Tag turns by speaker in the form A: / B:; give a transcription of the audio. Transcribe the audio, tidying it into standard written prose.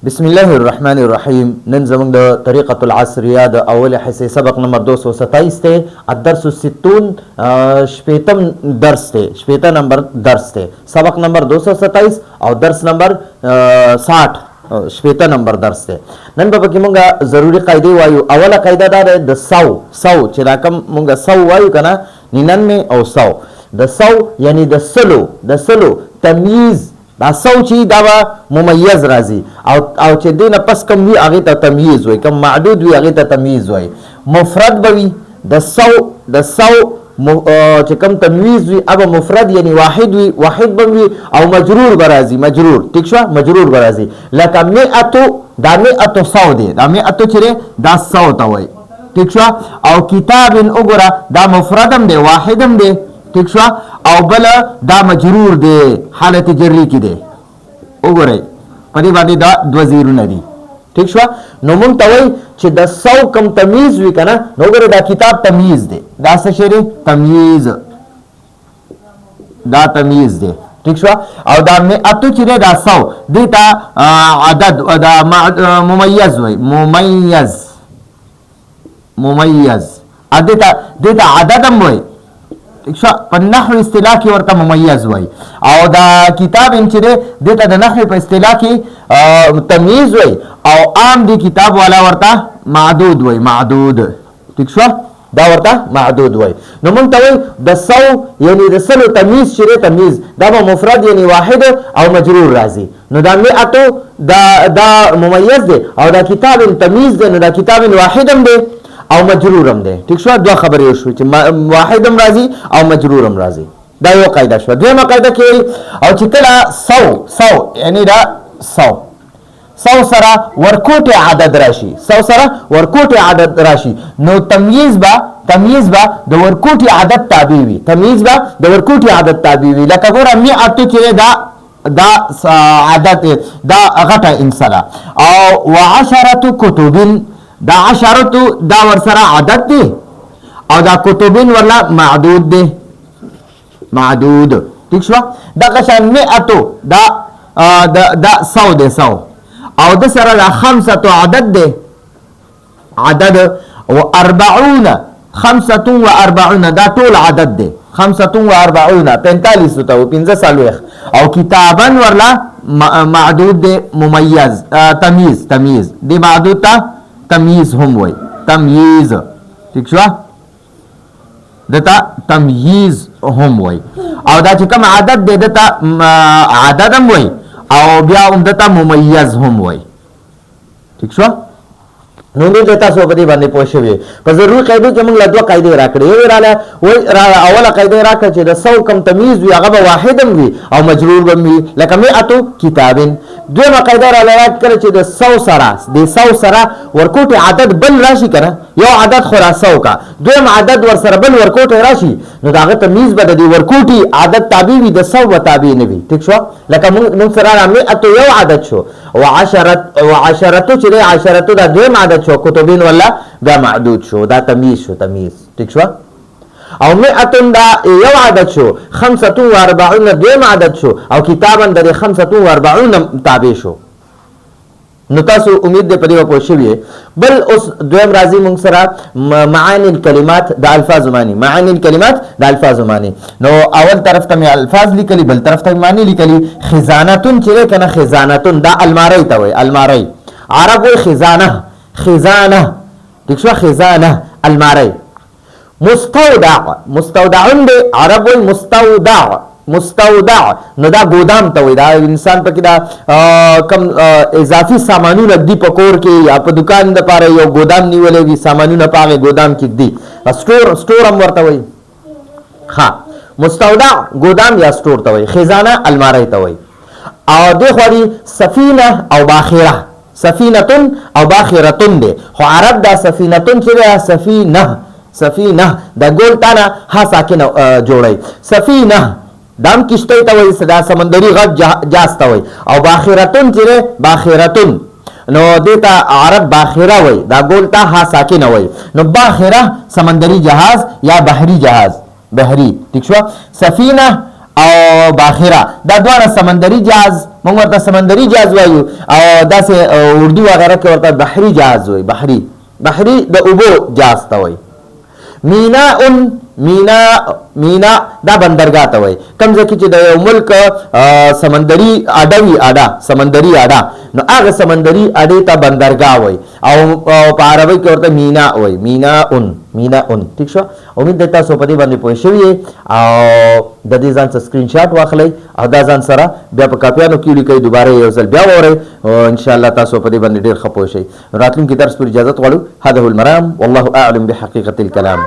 A: بسم الله الرحمن الرحیم. نن زموږ د طریقة العصریه د اول حصے سبق نمبر 227 ته الدرس الستون شپیتم درس ته شپیتا نمبر درس ته سبق نمبر 227 او درس نمبر 60 شپیتا نمبر درس ته. نن به پکې مونږه ضروری قاعده وایو. اوله قاعده دا ده د سو چې راکم مونږه سو وایو کنه 99 او 100 د سو یعنی د سلو تمیز دا سو چې دا ممیز راځي او چې دینه پس کم وی هغه ته تمیز وای، کم معدود وی هغه ته تمیز وای. مفرد بوي د سو چې کم تمیز وي اب مفرد یعنی واحد وي، واحد بوي او مجرور برازي، مجرور ٹھیک شو، مجرور برازي. لکه مئتو دا مئتو سو دی، دا مئتو چې دا سو ته وای ٹھیک شو. او کتاب وګوره دا مفردم دی، واحدم دی ٹھیک شو، او بل دا مجرور دی، حالت جری کی دی. وګورئ په دې باندې دا دو زیرونه دي ٹھیک شو. نو مونږ ته وایي چې د سو کم تمیز وي کنه، نو وګورئ دا کتاب تمیز دی، دا څه شی دی؟ تمیز، دا تمیز دی ٹھیک شو. او دا مئتو چې دی دا سو دی تا عدد دا ممیز وای، ممیز دیتا عددم وای په نحو اصطلاح کې ورته ممیز وای. او دا کتاب چې دی دته د نحو په اصطلاح کې تمیز وای، او عام دی کتاب والا ورته معدود وای، معدود ٹھیک شو، دا ورته معدود وای. نو مونږ ته وای د سو یعنی د سلو تمیز چې تمیز دا به مفرد یعنی واحد او مجرور راځي. نو دا مئتو دا ممیز دی او دا کتاب تمیز دی، نو دا کتاب واحدم دی او مجرورم دی ٹھیک شو. دوه خبرې شو چې واحدم راځي او مجرورم راځي. دا یو قاعده شو. دویمه قاعده کې او چې کله سو یعنی دا سو سره ورکوټ عدد راشي، سو سره ورکوټ عدد راشي، نو تمیز با د ورکوټ عدد تابع وي، تمیز با د ورکوټ عدد تابع وي. لکه ګوره مئتو چې دا عدد دا غټه انسلا، او وعشرة کتب دا عشرتو دا ورسره عدد دی، او دا کتبین ورلا معدود دی، معدود ٹھیک شو. دا قشان مئتو دا سو دی، سو او دا سره دا خمسة عدد دی، عدد و اربعون، خمسة و اربعون دا طول عدد دی، خمسة و اربعون 45 تو 15 او کتابن ورلا معدود دی، ممیز تمیز دی معدود تا تمیز هم وای، تمیز ٹھیک شو، دتا تمیز هم وای. او دا چې کوم عدد دی دتا عدد هم وای، او بیا هم دتا ممیز هم وای ٹھیک شو. نو موږ تاسو په دې باندې پوه شوي. په ضروري قاعده کې موږ له دوه قاعدې راکړې. یو راله اوله قاعده راکړه چې د سو کم تمیز وي هغه به واحدم وي او مجرور به وي، لکه مئتو کتابن. دویمه قاعده راله راکړه چې د سو سره ورکوټ عدد بل راشي کنه، یو عدد خو را سو کا، دویم عدد ور سره بل ورکوټ راشي، نو دا هغه تمیز به د ورکوټي عدد تابع وي، د سو به تابع نه وي ٹھیک شو. لکه موږ سره مئتو یو عدد شو، وعشرتو چې عشرتو دا دویم عدد شو، کتبین ولا دا معدود شو، دا تمیز شو، تمیز ٹھیک شو. او مئتن دا یو عدد شو، 45 دویم عدد شو، او کتابن دا 45 تابع شو. نو تاسو امید دې په دې پوه شوي. بل اوس دویم راځي موږ سره معانی الکلمات د الفاظ معنی، معانی الکلمات د الفاظ معنی. نو اول طرف ته مې الفاظ لیکلي، بل طرف ته معنی لیکلي. خزانتون چې کنه، خزانتون دا الماری ته وای، الماری عرب وای خزانه ٹھیک شو، خزانه الماری. مستودعون دی عرب وای مستودع، نو دا گودام ته وای، دا انسان پکې دا کم اضافي سامانونه دی په کور کې یا په دکان د پاره یو گودام نیولې وي، سامانونه پاغه گودام کې دی، سٹور هم ورته وای. ها مستودع گودام یا سٹور ته وای، خزانه الماری ته وای. او د خوري سفینه او باخره، سفینتون او باخرتون دی، خو عرب دا سفینتون چې سفینه دا ګول تانا ها ساکنه جوړي، سفینه دام کشته ته وای، صدا سمندري غږ جاز ته وای. او باخرتون چې باخرتون نو دیتا عرب باخره وای، دا ګول تا ها ساکنه وای. نو باخره سمندري جهاز یا بحري جهاز، بحري ٹھیک شو. سفینه او باخره دا دوه سمندري جهاز موږ ورته سمندري جهاز وایو او داسې اردو وغیره کې ورته بحري جهاز وایي. بحري د اوبو جهاز ته وایي. مینا دا بندرګاه ته وایي. کوم ځای کې چې د یو ملک سمندري اډه وي، سمندري اډه، نو هغه سمندري اډې ته بندرګاه وایي او په عربي کې ورته مینا وایي. مینا ټیک شو. امید ده تاسو په دې باندې پوه شوي او د دې ځان څخه سکرین شاټ واخلئ او دا ځان سره بیا په کاپیانو کې ولیکئ، دوباره یو ځل بیا واورئ او ان شاء الله تاسو په دې باندې ډېر ښه پوه شئ. راتلونکي درس پورې اجازه غواړو. هذا هو المرام والله اعلم بحقيقة الكلام.